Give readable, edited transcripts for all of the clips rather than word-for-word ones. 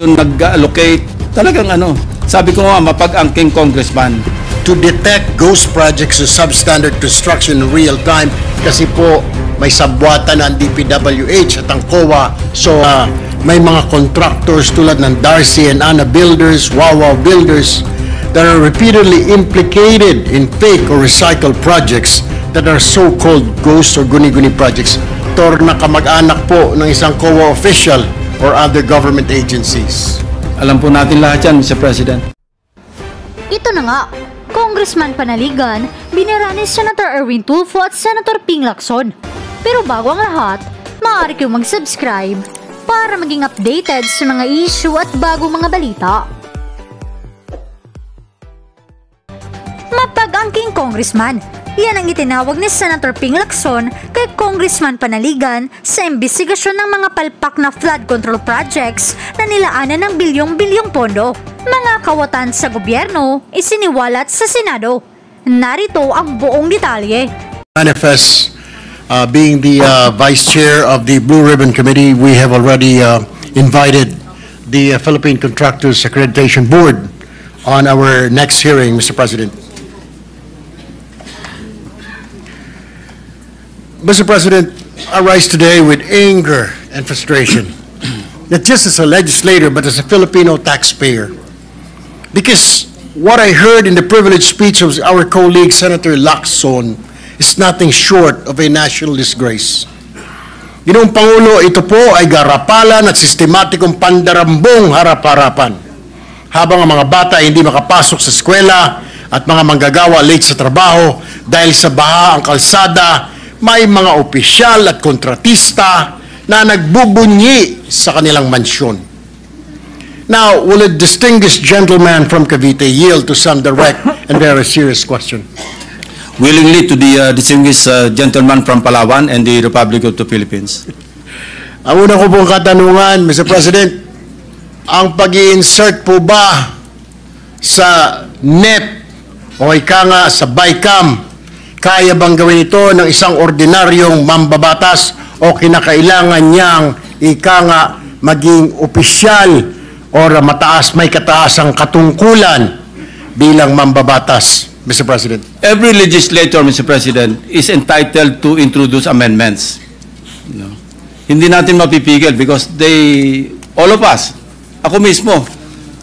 Yung nag-allocate, talagang sabi ko nga mapag-angking congressman. To detect ghost projects sa substandard construction in real time kasi po may sabwatan ang DPWH at ang COA. So may mga contractors tulad ng Darcy and Anna Builders, Wawa Builders that are repeatedly implicated in fake or recycled projects that are so-called ghost or guni-guni projects. Tor na kamag-anak po ng isang COA official or other government agencies. Alam po natin lahat yan, Mr. President. Ito na nga, Congressman Panaligan, binara ni Senator Erwin Tulfo at Senator Ping Lacson. Pero bago ang lahat, maaari kayong mag-subscribe para maging updated sa mga issue at bago mga balita. Mapag-angking Congressman, yan ang itinawag ni Senator Ping Lacson kay Congressman Panaligan sa imbestigasyon ng mga palpak na flood control projects na nilaanan ng bilyong-bilyong pondo. Mga kawatan sa gobyerno isiniwalat sa Senado. Narito ang buong detalye. Manifest, being the Vice Chair of the Blue Ribbon Committee, we have already invited the Philippine Contractors Accreditation Board on our next hearing, Mr. President. Mr. President, I rise today with anger and frustration, not just as a legislator, but as a Filipino taxpayer. Because what I heard in the privileged speech of our colleague, Senator Lacson, is nothing short of a national disgrace. Ginoong Pangulo, ito po ay garapalan at sistematikong pandarambong harap-harapan. Habang ang mga bata hindi makapasok sa eskwela at mga manggagawa late sa trabaho dahil sa baha ang kalsada, may mga opisyal at kontratista na nagbubunyi sa kanilang mansyon. Now, will a distinguished gentleman from Cavite yield to some direct and very serious question? Willingly to the distinguished gentleman from Palawan and the Republic of the Philippines. Ang una ko pong katanungan, Mr. President, ang pag-i-insert po ba sa NEP o ika nga sa BICAM, kaya bang gawin ito ng isang ordinaryong mambabatas o kinakailangan niyang ika nga maging opisyal o mataas, may kataasang katungkulan bilang mambabatas, Mr. President? Every legislator, Mr. President, is entitled to introduce amendments. No? Hindi natin mapipigil because all of us, ako mismo,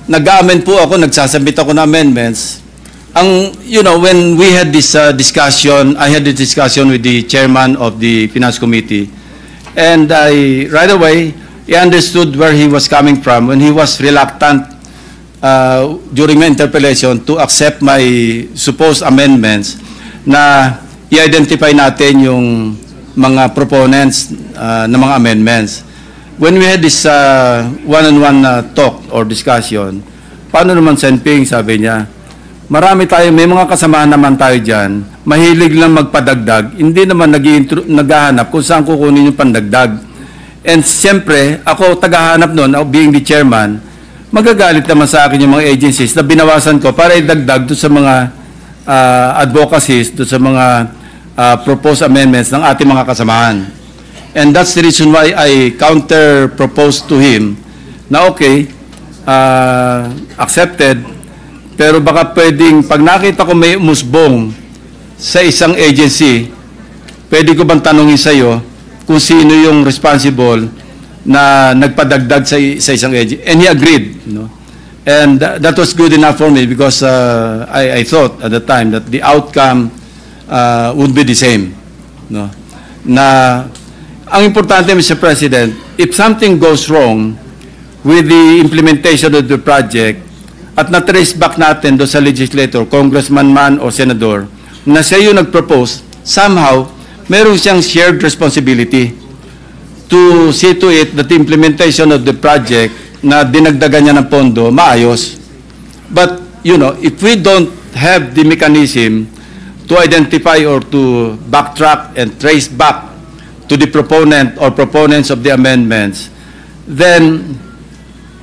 nag-amend po ako, nagsasabit ako ng amendments. When we had this discussion, I had this discussion with the chairman of the Finance Committee, and right away, he understood where he was coming from when he was reluctant during my interpellation to accept my supposed amendments na i-identify natin yung mga proponents ng mga amendments. When we had this one-on-one talk or discussion, paano naman Senping, sabi niya, marami tayo, may mga kasamahan naman tayo dyan, mahilig lang magpadagdag, hindi naman naghahanap kung saan kukunin yung pandagdag. And siyempre, ako tagahanap noon, being the chairman, magagalit naman sa akin yung mga agencies na binawasan ko para idagdag doon sa mga advocacies, doon sa mga proposed amendments ng ating mga kasamahan. And that's the reason why I counter-proposed to him na okay, accepted, pero baka pwedeng, pag nakita ko may umusbong sa isang agency, pwede ko bang tanongin sa iyo kung sino yung responsible na nagpadagdag sa isang agency? And he agreed. No? And that was good enough for me because I thought at the time that the outcome would be the same. No? Na ang importante, Mr. President, if something goes wrong with the implementation of the project, at na-trace back natin do sa legislator, congressman man o senador, na siya yung nag-propose, somehow, meron siyang shared responsibility to see to it that the implementation of the project na dinagdagan niya ng pondo, maayos. But, if we don't have the mechanism to identify or to backtrack and trace back to the proponent or proponents of the amendments, then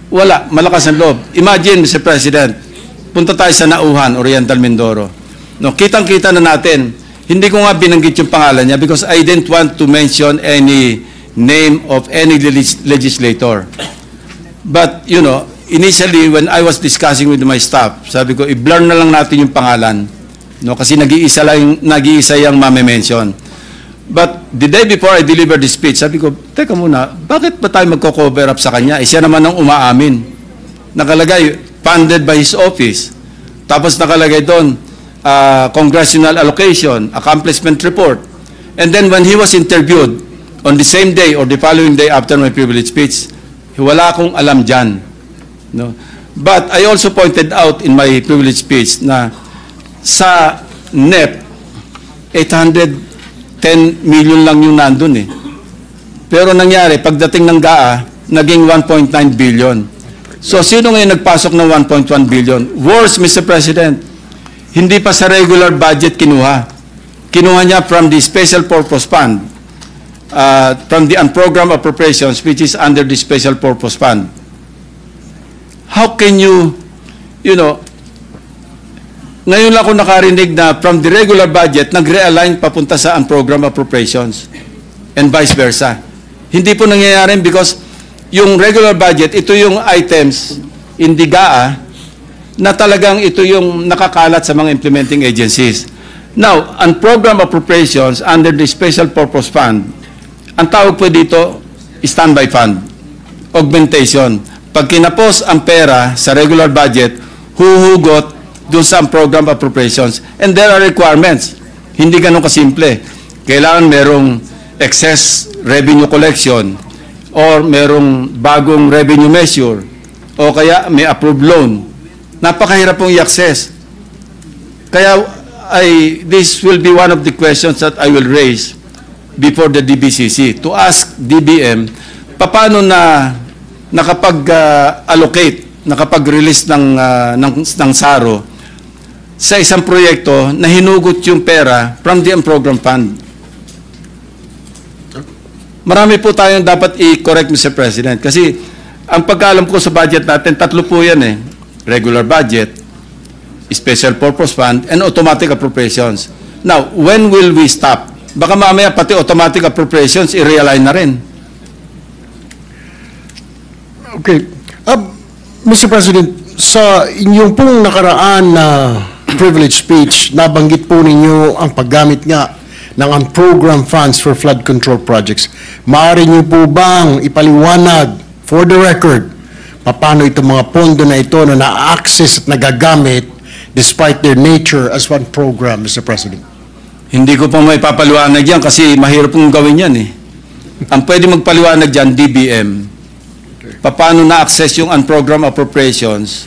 wala, malakas ang loob. Imagine, Mr. President, punta tayo sa Nauhan, Oriental Mindoro. No, kitang-kita na natin. Hindi ko nga binanggit yung pangalan niya because I didn't want to mention any name of any legislator. But, you know, initially, when I was discussing with my staff, sabi ko, i-blur na lang natin yung pangalan. No, kasi nag-iisa yung mame-mention. But the day before I delivered the speech, sabi ko, teka muna, bakit ba tayo magko-cover up sa kanya? Siya naman ang umaamin. Nakalagay, funded by his office. Tapos nakalagay doon, congressional allocation, accomplishment report. And then when he was interviewed, on the same day or the following day after my privilege speech, wala akong alam dyan. No? But I also pointed out in my privilege speech na sa NEP, 810 million lang yung nandun eh. Pero nangyari, pagdating ng GAA, naging 1.9 billion. So, sino ngayon nagpasok ng 1.1 billion? Worse, Mr. President, hindi pa sa regular budget kinuha. Kinuha niya from the Special Purpose Fund, from the unprogrammed appropriations, which is under the Special Purpose Fund. How can you know, ngayon lang ako nakarinig na from the regular budget, nag-realign papunta sa unprogrammed appropriations and vice versa. Hindi po nangyayari because yung regular budget, ito yung items in the GAA na talagang ito yung nakakalat sa mga implementing agencies. Now, unprogrammed appropriations under the Special Purpose Fund, ang tawag po dito, standby fund, augmentation. Pag kinapos ang pera sa regular budget, huhugot doon sa program appropriations. And there are requirements. Hindi ganun kasimple. Kailangan merong excess revenue collection or merong bagong revenue measure o kaya may approved loan. Napakahirap pong i-access. Kaya this will be one of the questions that I will raise before the DBCC to ask DBM paano na nakapag-allocate, nakapag-release ng SARO sa isang proyekto na hinugot yung pera from the unprogrammed fund. Marami po tayong dapat i-correct, Mr. President, kasi ang pagkaalam ko sa budget natin, tatlo po yan eh. Regular budget, special purpose fund, and automatic appropriations. Now, when will we stop? Baka mamaya pati automatic appropriations i-realign na rin. Okay. Mr. President, sa inyong pong nakaraan na privilege speech, nabanggit po ninyo ang paggamit nga ng unprogrammed funds for flood control projects. Maaari niyo po bang ipaliwanag for the record paano itong mga pondo na ito na na-access at nagagamit despite their nature as one program, Mr. President? Hindi ko pa may papaliwanag yan kasi mahirap pong gawin yan eh. Ang pwede magpaliwanag dyan, DBM. Paano na-access yung unprogrammed appropriations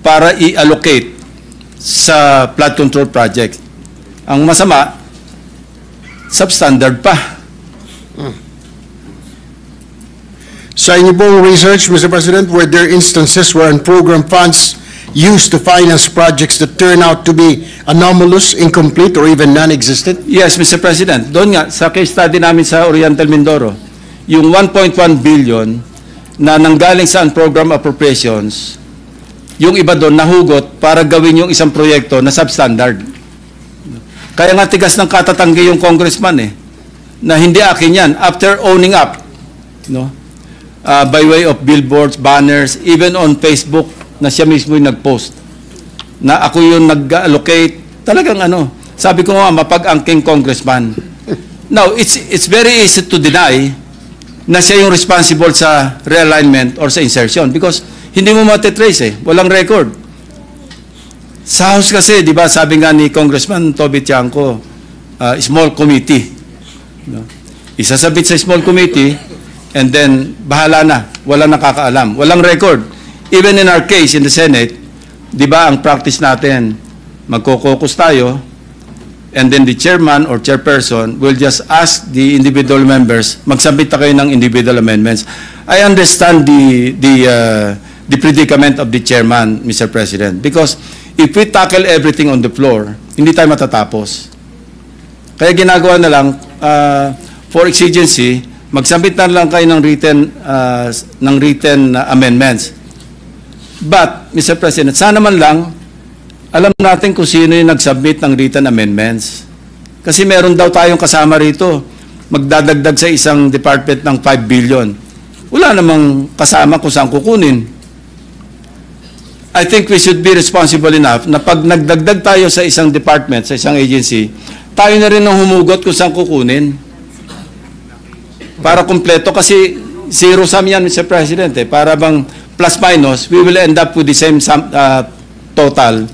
para i-allocate sa flood control project. Ang masama, substandard pa. Sa inyo pong research, Mr. President, were there instances where unprogrammed funds used to finance projects that turn out to be anomalous, incomplete, or even non-existent? Yes, Mr. President. Doon nga, sa case study namin sa Oriental Mindoro, yung 1.1 billion na nanggaling sa unprogrammed appropriations, yung iba doon nahugot para gawin yung isang proyekto na substandard. Kaya nga tigas ng katatanggi yung congressman eh, na hindi akin yan. After owning up, no, by way of billboards, banners, even on Facebook, na siya mismo yung nag-post, na ako yung nag-allocate, talagang sabi ko nga, mapag-angking congressman. Now, it's very easy to deny na siya yung responsible sa realignment or sa insertion because hindi mo matitrace eh, walang record. Sa House kasi, di ba, sabi nga ni Congressman Toby Tiangco, small committee. No? Isasabit sa small committee and then bahala na, walang nakakaalam, walang record. Even in our case in the Senate, di ba, ang practice natin, magko-caucus tayo, and then the chairman or chairperson will just ask the individual members, magsabit na kayo ng individual amendments. I understand the predicament of the chairman, Mr. President, because if we tackle everything on the floor, hindi tayo matatapos. Kaya ginagawa na lang, for exigency, magsabit na lang kayo ng written amendments. But, Mr. President, sana man lang, alam natin kung sino yung nag-submit ng written amendments. Kasi meron daw tayong kasama rito, magdadagdag sa isang department ng 5 billion. wala namang kasama kung saan kukunin. I think we should be responsible enough na pag nagdagdag tayo sa isang department, sa isang agency, tayo na rin ang humugot kung saan kukunin. Para kumpleto, kasi zero sum yan, Mr. President. Para bang plus minus, we will end up with the same total.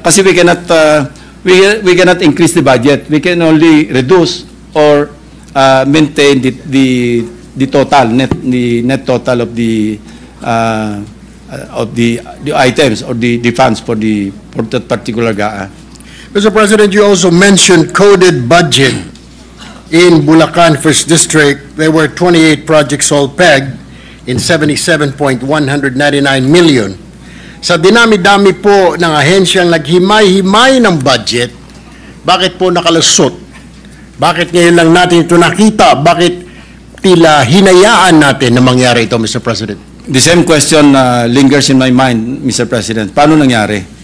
Kasi we cannot increase the budget. We can only reduce or maintain the total, the net total of the items or the funds for that particular GAA. Mr. President, you also mentioned coded budget in Bulacan First District. There were 28 projects all pegged in 77.199 million. Sa dinami-dami po ng ahensyang naghimay-himay ng budget, bakit po nakalusot? Bakit ngayon lang natin ito nakita? Bakit tila hinayaan natin na mangyari ito, Mr. President? The same question lingers in my mind, Mr. President. Paano nangyari?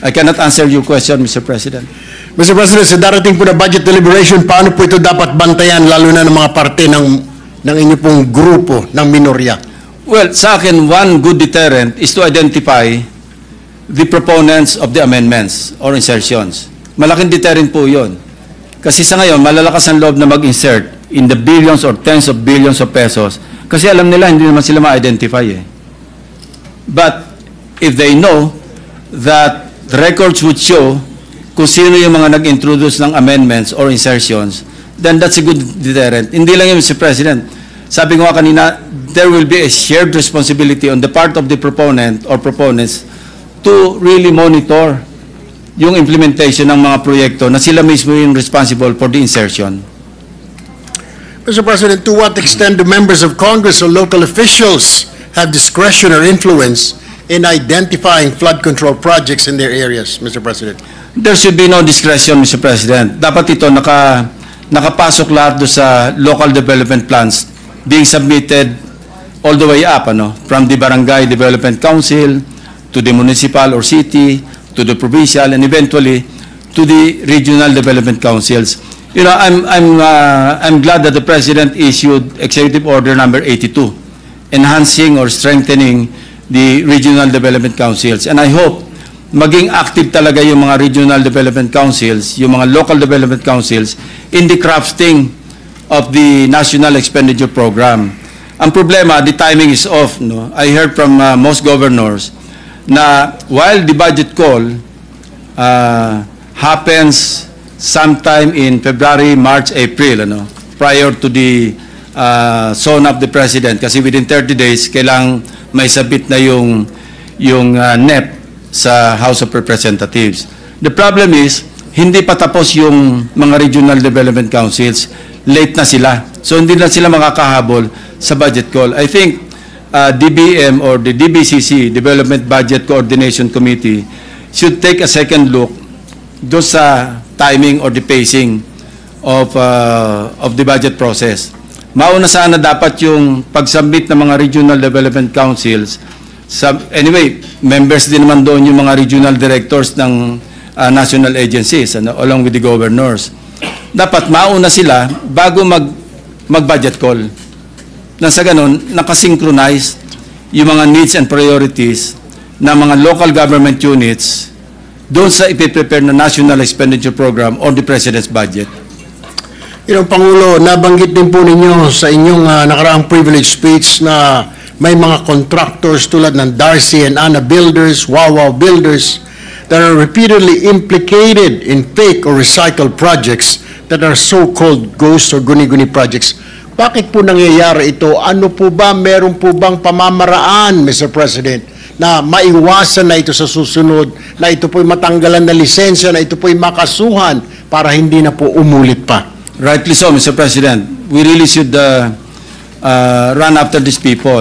I cannot answer your question, Mr. President. Mr. President, sa darating po na budget deliberation, paano po ito dapat bantayan, lalo na ng mga parte ng inyo pong grupo ng minorya? Well, sa akin, one good deterrent is to identify the proponents of the amendments or insertions. Malaking deterrent po yun. Kasi sa ngayon, malalakas ang loob na mag-insert in the billions or tens of billions of pesos kasi alam nila hindi naman sila ma-identify eh. But if they know that the records would show kung sino yung mga nag-introduce ng amendments or insertions, then that's a good deterrent. Hindi lang yun, Mr. President. Sabi ko nga kanina, there will be a shared responsibility on the part of the proponent or proponents to really monitor yung implementation ng mga proyekto na sila mismo yung responsible for the insertion. Mr. President, to what extent do members of Congress or local officials have discretion or influence in identifying flood control projects in their areas, Mr. President? There should be no discretion, Mr. President. Dapat ito nakapasok lahat do sa local development plans being submitted all the way up, from the Barangay Development Council to the municipal or city to the provincial and eventually to the regional development councils. You know, I'm glad that the President issued Executive Order number 82, enhancing or strengthening the regional development councils. And I hope maging active talaga yung mga regional development councils, yung mga local development councils in the crafting of the National Expenditure Program. Ang problema, the timing is off. No? I heard from most governors na while the budget call happens sometime in February, March, April, prior to the zone of the President, kasi within 30 days, kailang may sabit na yung NEP sa House of Representatives. The problem is, hindi pa tapos yung mga regional development councils, late na sila. So hindi na sila makakahabol sa budget call. I think DBM or the DBCC, Development Budget Coordination Committee, should take a second look doon sa timing or the pacing of the budget process. Mauna sana dapat yung pag-submit ng mga regional development councils. Anyway, members din naman doon yung mga regional directors ng national agencies, along with the governors. Dapat mauna sila bago mag-budget call. Nang sa ganun, nakasynchronize yung mga needs and priorities ng mga local government units doon sa ipiprepare na National Expenditure Program or the President's budget. Pangulo, nabanggit din po ninyo sa inyong nakaraang privilege speech na may mga contractors tulad ng Darcy and Anna Builders, Wawa Builders, that are repeatedly implicated in fake or recycled projects that are so-called ghost or guni-guni projects. Bakit po nangyayari ito? Ano po ba, meron po bang pamamaraan, Mr. President, na maiwasan na ito sa susunod, na ito po'y matanggalan na lisensya, na ito po'y makasuhan para hindi na po umulit pa? Rightly so, Mr. President. We really should run after these people,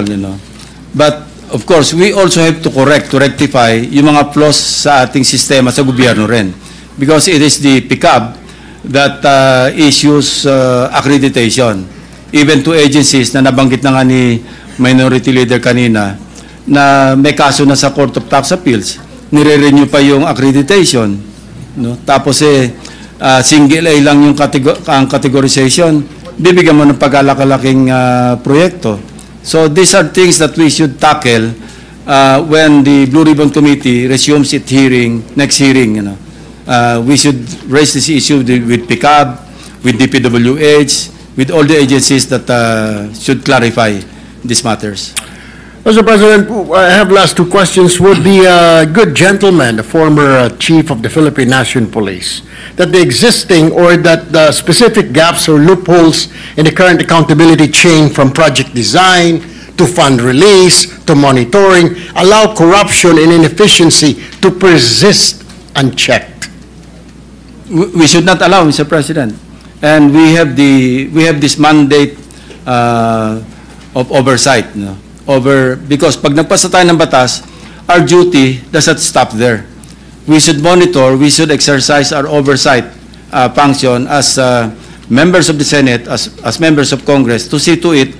But, of course, we also have to rectify yung mga flaws sa ating sistema sa gobyerno rin. Because it is the PICAB that issues accreditation. Even to agencies na nabanggit na nga ni Minority Leader kanina, na may kaso na sa Court of Tax Appeals, nire-renew pa yung accreditation. Tapos single A lang yung ang categorization, bibigyan mo ng pagkalakalaking proyekto. So these are things that we should tackle when the Blue Ribbon Committee resumes its hearing, next hearing. We should raise this issue with PICAB, with DPWH, with all the agencies that should clarify these matters. Mr. President, I have last two questions. Would the good gentleman, the former chief of the Philippine National Police, that the existing or that the specific gaps or loopholes in the current accountability chain from project design to fund release to monitoring allow corruption and inefficiency to persist unchecked? We should not allow, Mr. President. And we have this mandate of oversight, because pag nagpasa tayo ng batas, our duty doesn't stop there. We should monitor, we should exercise our oversight function as members of the Senate, as members of Congress, to see to it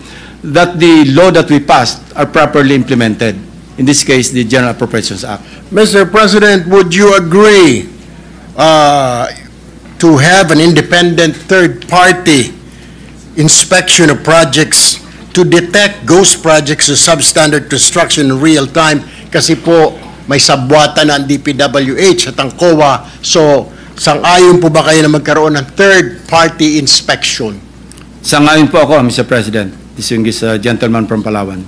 that the law that we passed are properly implemented. In this case, the General Appropriations Act. Mr. President, would you agree to have an independent third-party inspection of projects to detect ghost projects or substandard construction in real time? Kasi po, may sabwatan ang DPWH at ang COA. So, sang-ayon po ba kayo na magkaroon ng third-party inspection? Sangayon po ako, Mr. President. Distinguished gentleman from Palawan.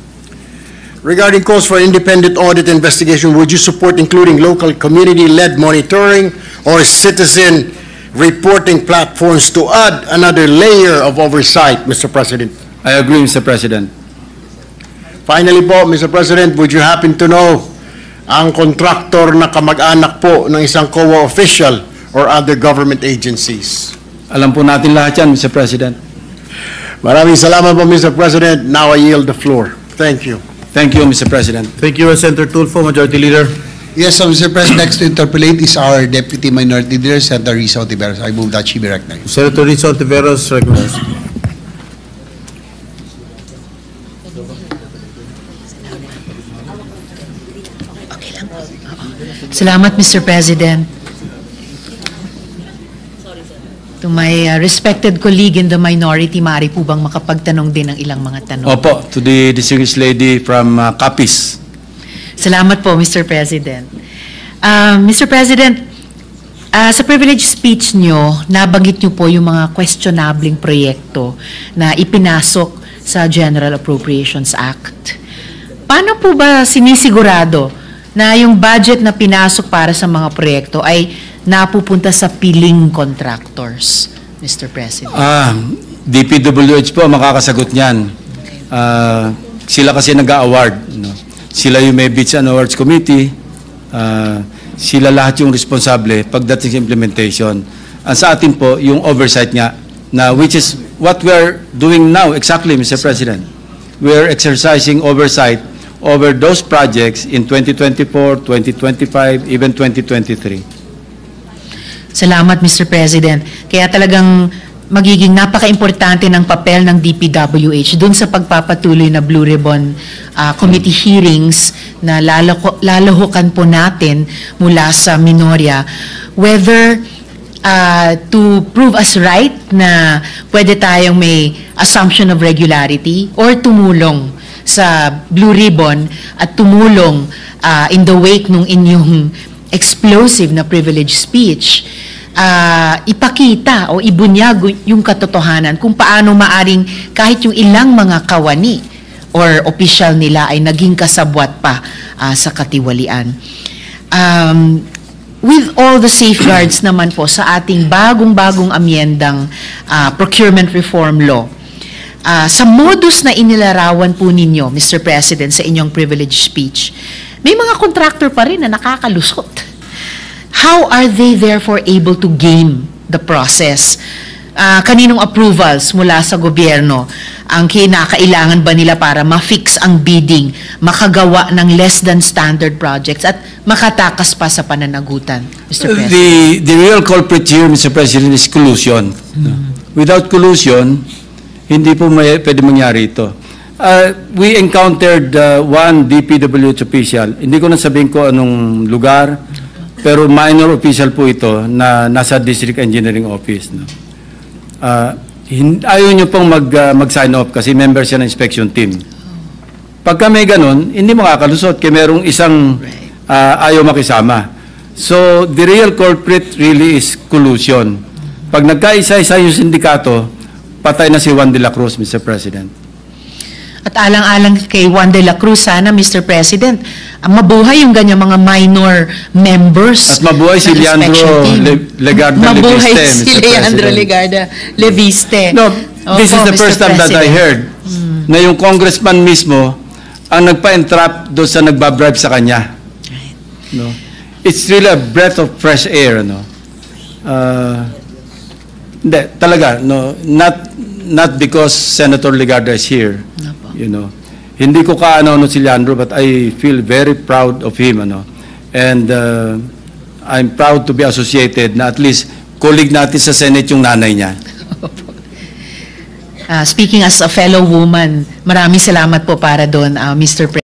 Regarding calls for independent audit investigation, would you support including local community-led monitoring or citizen reporting platforms to add another layer of oversight, Mr. President? I agree, Mr. President. Finally po, Mr. President, would you happen to know ang contractor na kamag-anak po ng isang COA official or other government agencies? Alam po natin lahat yan, Mr. President. Maraming salamat po, Mr. President. Now I yield the floor. Thank you. Thank you, Mr. President. Thank you, Senator Tulfo, Majority Leader. Yes, Mr. President, next to interpolate is our Deputy Minority Leader, Senator Risa Ontiveros. I move that she be recognized. Senator Risa Ontiveros, recognized. Salamat, Mr. President. To my respected colleague in the minority, maaari po bang makapagtanong din ng ilang mga tanong? Opo, to the distinguished lady from Capiz. Salamat po, Mr. President. Mr. President, sa privilege speech nyo, nabanggit nyo po yung mga questionabling proyekto na ipinasok sa General Appropriations Act. Paano po ba sinisigurado na yung budget na pinasok para sa mga proyekto ay napupunta sa piling contractors, Mr. President? DPWH po makakasagot niyan. Sila kasi nag-award. Sila yung may Bids and Awards Committee. Sila lahat yung responsable pagdating sa implementation. Sa atin po, yung oversight nga, which is what we're doing now exactly, Mr. President. We're exercising oversight over those projects in 2024, 2025, even 2023. Salamat, Mr. President. Kaya talagang magiging napaka-importante ng papel ng DPWH dun sa pagpapatuloy na Blue Ribbon Committee hearings na lalahukan po natin mula sa Minoria, whether to prove us right na pwede tayong may assumption of regularity or tumulong sa Blue Ribbon at tumulong in the wake ng inyong explosive na privilege speech, ipakita o ibunyag yung katotohanan kung paano maaring kahit yung ilang mga kawani or opisyal nila ay naging kasabwat pa sa katiwalian. With all the safeguards naman po sa ating bagong-bagong amyendang procurement reform law, sa modus na inilarawan po ninyo, Mr. President, sa inyong privilege speech, may mga contractor pa rin na nakakalusot. How are they therefore able to game the process? Kaninong approvals mula sa gobyerno ang kinakailangan ba nila para ma-fix ang bidding, makagawa ng less than standard projects at makatakas pa sa pananagutan, Mr. President? The real culprit here, Mr. President, is collusion. Without collusion, hindi po pwede mangyari ito. We encountered one DPWH official. Hindi ko na sabihin ko anong lugar, pero minor official po ito na nasa District Engineering Office. ayaw nyo pong mag-sign off kasi member siya ng inspection team. Pagka may ganun, hindi makakalusot kaya merong isang ayaw makisama. So, the real culprit really is collusion. Pag nagkaisa-isa yung sindikato, patay na si Juan de la Cruz, Mr. President. At alang-alang kay Juan de la Cruz, sana, Mr. President, mabuhay yung ganyan mga minor members. At mabuhay si ng Leandro inspection team. Legarda Mabuhay Leviste, si Mr. Leandro President. Legarda Leviste. No, this Opo, is the Mr. first time that I President. heard na yung congressman mismo ang nagpa-entrap doon sa nagbabribe sa kanya. No? It's really a breath of fresh air, no? Hindi, talaga, no, not because Senator Legarda is here, you know. Hindi ko kaano si Leandro, but I feel very proud of him, ano. And I'm proud to be associated na at least colleague natin sa Senate yung nanay niya. Speaking as a fellow woman, maraming salamat po para doon, Mr. President.